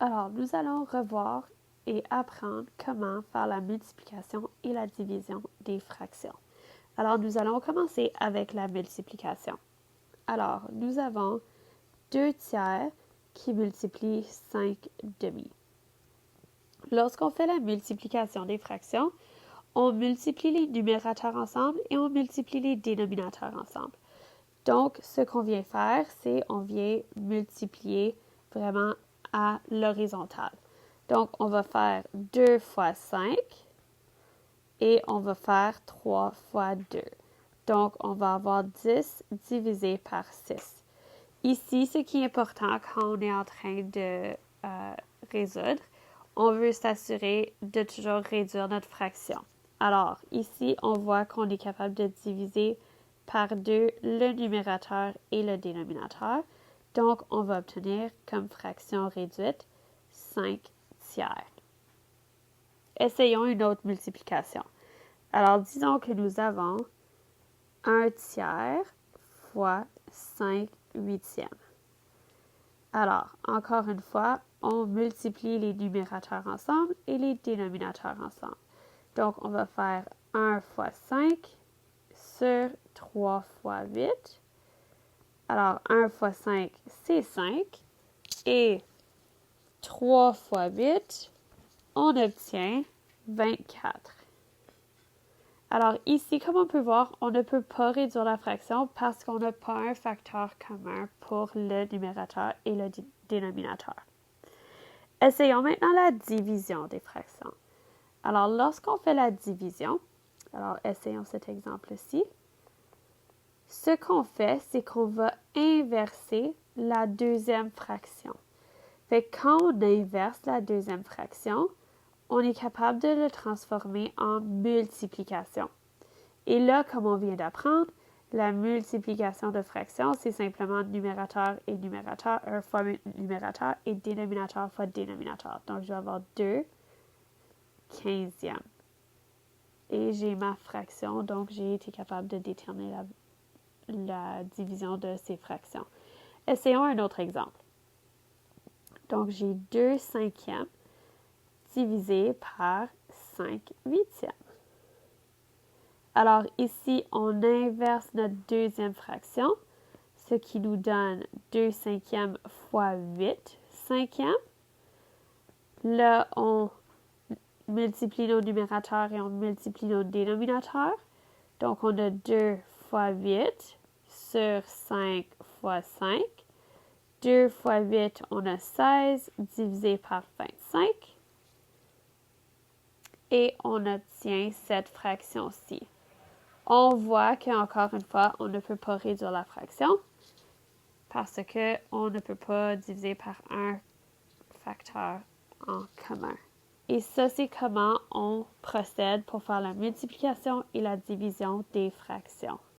Alors, nous allons revoir et apprendre comment faire la multiplication et la division des fractions. Alors, nous allons commencer avec la multiplication. Alors, nous avons 2 tiers qui multiplient 5 demi. Lorsqu'on fait la multiplication des fractions, on multiplie les numérateurs ensemble et on multiplie les dénominateurs ensemble. Donc, ce qu'on vient faire, c'est on vient multiplier vraiment à l'horizontale. Donc, on va faire 2 fois 5 et on va faire 3 fois 2. Donc, on va avoir 10 divisé par 6. Ici, ce qui est important quand on est en train de résoudre, on veut s'assurer de toujours réduire notre fraction. Alors, ici, on voit qu'on est capable de diviser par 2 le numérateur et le dénominateur. Donc, on va obtenir comme fraction réduite 5 tiers. Essayons une autre multiplication. Alors, disons que nous avons 1 tiers fois 5 huitièmes. Alors, encore une fois, on multiplie les numérateurs ensemble et les dénominateurs ensemble. Donc, on va faire 1 fois 5 sur 3 fois 8. Alors, 1 fois 5, c'est 5. Et 3 fois 8, on obtient 24. Alors ici, comme on peut voir, on ne peut pas réduire la fraction parce qu'on n'a pas un facteur commun pour le numérateur et le dénominateur. Essayons maintenant la division des fractions. Alors, lorsqu'on fait la division, alors essayons cet exemple-ci. Ce qu'on fait, c'est qu'on va inverser la deuxième fraction. Fait que quand on inverse la deuxième fraction, on est capable de le transformer en multiplication. Et là, comme on vient d'apprendre, la multiplication de fractions, c'est simplement numérateur et numérateur, fois numérateur et dénominateur fois dénominateur. Donc, je vais avoir 2 quinzièmes. Et j'ai ma fraction, donc j'ai été capable de déterminer la division de ces fractions. Essayons un autre exemple. Donc, j'ai 2 cinquièmes divisé par 5 huitièmes. Alors ici, on inverse notre deuxième fraction, ce qui nous donne 2 cinquièmes fois 8 cinquièmes. Là, on multiplie nos numérateurs et on multiplie nos dénominateurs. Donc, on a 2 fois 8 sur 5 fois 5. 2 fois 8, on a 16 divisé par 25. Et on obtient cette fraction-ci. On voit qu'encore une fois, on ne peut pas réduire la fraction parce qu'on ne peut pas diviser par un facteur en commun. Et ça, c'est comment on procède pour faire la multiplication et la division des fractions.